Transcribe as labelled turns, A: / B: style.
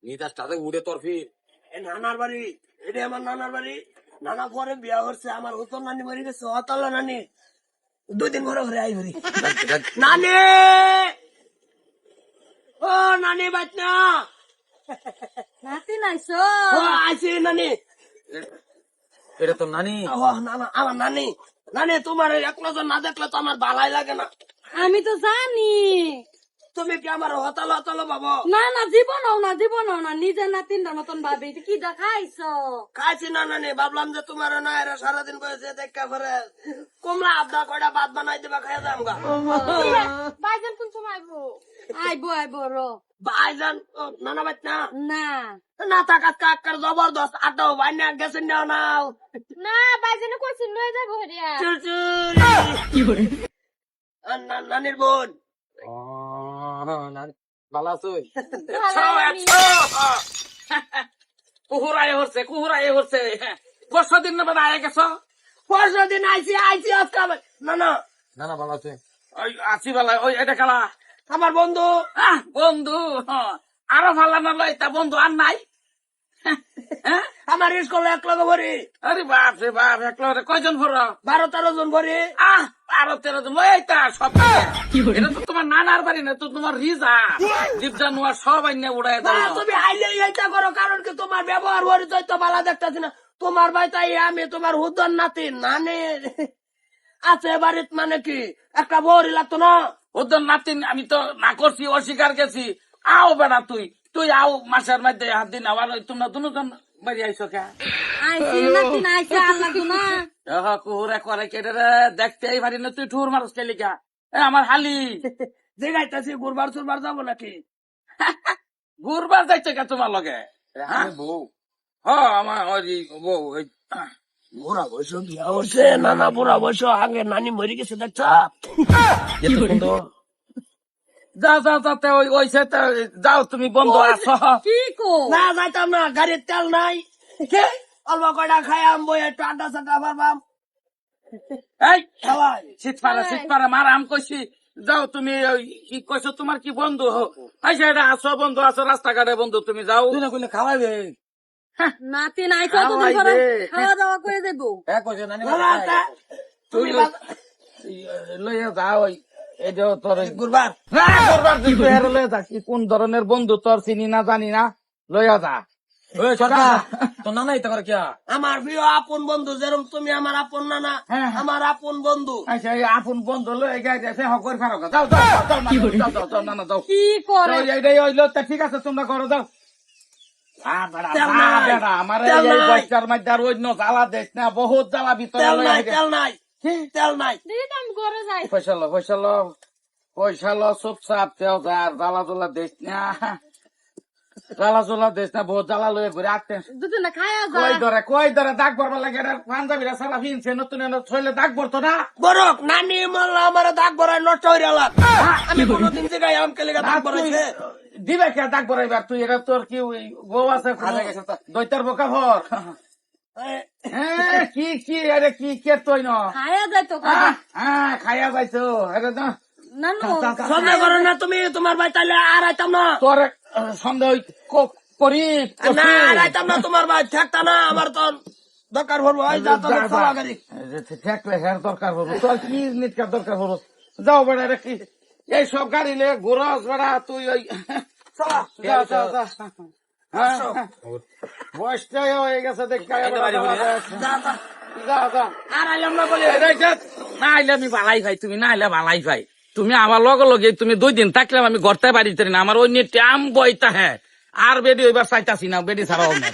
A: নিতাস তাতে উড়ে তরফি
B: নানার বাড়ি, এটা আমার নানার বাড়ি। নানা পরে বিয়া করছে, আমার হতো নানি মরে গেছে, অতলা নানি 2 দিন ঘরে ঘরে আই ঘুরি। নানি, ও নানি বাচ্চা,
C: নাতি নাইছো
B: ও আইছি নানি।
A: এটা তো নানি।
B: ও নানা, আমার নানি। নানি তোমার একলা না দেখলে তো আমার ভালাই লাগে না।
C: আমি তো জানি।
B: তুমি কি আমার হতালো হতালো ভাবো?
C: না না, জীবনও না নিজের নাতিনটার মতন ভাবি কি দেখাইছো।
B: খাইছি না নানি, ভাবলাম যে তোমার না এরা সারাদিন বসে দেখা করে কমলা আধা কয়টা ভাত বানাই দিবা, খাইয়া যাম গা।
C: ভাইজান কোন সময় আইবো? আইবো র
B: ভাইজান নানা বাচ্চা
C: না
B: না থাকাত কাকার জবরদস্ত আড্ডাও ভাই না গেছেন না নাও
C: না, ভাইজানে কইছিল লয়ে যাবো হরিয়া।
B: নানির বোন
A: ভালো আছো?
D: কুহুরাই হচ্ছে পরশু দিন না আয় গেছ?
B: পরশু দিন আইছি আজকে না না
A: না না ভালো আছে।
D: ওই আছি বেলা ওই এটা খেলা
B: আমার বন্ধু
D: বন্ধু আরো ভালো না লয় তা বন্ধু আর নাই।
B: আমার স্কুলে এক লগে ভরি
D: আরে বাপ রে বাপ, একলা কয়জন ভর?
B: 12-13 জন ভরি।
D: 12-13 জন লয় তা সব। এটা তো তোমার নানার বাড়ি না, তো তোমার রিজা জীবজা নোয়া সব আইনে উড়াই দাও।
B: তুমি আইলে এইটা করো, কারণ কি তোমার ব্যবহার ভরি তো ভালো দেখতেছি না। তোমার ভাই তাই আমি তোমার হুদন নাতি নানি আছে বাড়িত, মানে কি একটা বউরি লাগতো না?
D: ওদের নাতিন আমি তো না করছি, অস্বীকার গেছি। আও বেড়া তুই আও মাসের মধ্যে হাত দিন আবার তোমরা দুজন বাড়ি আইসো কে?
C: আইছি নাতি নাইছে আর লাগতো না।
D: কুহুরে করে কেটে রে দেখতেই পারি না, তুই ঠুর মানুষ খেলি কা? আমার হালি
B: যে গাইতেছি গুরবার সুরবার যাবো নাকি?
D: ঘুরবার যাইছে কে তোমার লগে?
A: আমি বউ
D: হ আমার ওই বউ ওই
B: বুড়া বয়স বিয়া হচ্ছে, নানা বুড়া বয়স আগে নানি মরে গেছে দেখছ।
D: যাতে ওই সাথে যাও তুমি বন্ধু আছো।
C: কি কো?
B: না যাইতাম না, গাড়ির তেল নাই। অল্প কয়টা খাইয়াম, বই একটু আড্ডা সাড্ডা পারবাম।
D: এই
B: সবাই
D: শীত পারে মার আম কইছি যাও তুমি। ওই কি কইছো তোমার কি বন্ধু? আচ্ছা এটা আসো বন্ধু আছো রাস্তাঘাটে বন্ধু, তুমি যাও।
A: তুই না কইলে খাওয়াইবে।
C: নাতি নাইছো তো তুই করে খাওয়া দাওয়া করে দেবো।
A: এক কইছে নানি
B: বাবা,
D: তুই লইয়া যাও। ওই এটা তোর
B: গুরবার
D: লইয়া যা। কি কোন ধরনের বন্ধু তোর চিনি না জানি না, লইয়া যা।
A: ওই সরকার তো নানা ইতা করে কিয়া?
B: আমার প্রিয় আপন বন্ধু, যেরকম তুমি আমার আপন নানা,
D: হ্যাঁ।
B: আমার আপন বন্ধু।
D: আচ্ছা এই আপন বন্ধু লয়ে গাইছে হকর ফারক যাও যাও না যাও।
C: কি করে?
D: এইটাই হইলো তা ঠিক আছে, তোমরা করো যাও।
B: তেল নাই,
D: আমার
B: তেল
D: এই
B: নাই।
D: বয়সটার মধ্যে আর অন্য জ্বালা দেশ না, বহুত জ্বালা ভিতরে
B: তেল
D: লইয়া
B: নাই,
D: গেছে।
B: তেল নাই, তেল নাই।
C: দিদি তো আমি ঘরে যাই।
D: পয়সা লো চুপচাপ তেও যা, আর জ্বালা জোলা দেশ না, বহুত জ্বালা লয়ে ঘুরে আসতে।
C: দুটো না খায়া যা।
D: কই ধরে দাগ ভরবার লাগে, পাঞ্জাবিরা সারা ফিনছে নতুন ছইলে দাগ ভরতো না।
B: বরক নানি মোল্লা আমার দাগ ভরাই নষ্ট হয়ে গেল। আমি কোনদিন জায়গায় আম কেলে দাগ ভরাইছে।
D: দিবে কে দাগ ভরাইবার? তুই এটা তোর কি বউ আছে? দৈতার বোকা ভর কি আরে কি কে তুই ন
C: খায়া যাই তো।
D: খাইয়া যাইছো?
C: না না
B: সন্দেহ করো না তুমি, তোমার ভাই তাইলে আর আইতাম না।
D: তোর সন্দেহ করি
B: না আর আইতাম না, তোমার ভাই ঠেকতা না। আমার তো দরকার পড়বো, ওই যা তো খাওয়া গাড়ি।
D: থাকলে হ্যাঁ দরকার হবো। তোর কি নিটকার দরকার হবো? যাও বেড়া রে, কি এইসব গাড়ি লে ঘুরস বেড়া তুই? ওই বয়সটা হয়ে গেছে দেখ।
B: আর আইলাম না বলে
D: না আইলে আমি বালাই ভাই, তুমি না আইলে বালাই ভাই। তুমি আমার লগে লগে তুমি 2 দিন থাকলাম, আমি ঘরতে বাড়িতে না, আমার অন্য টাম বইতা হ্যাঁ। আর বেডি ওইবার চাইতাছি না, বেডি ছাড়াও না।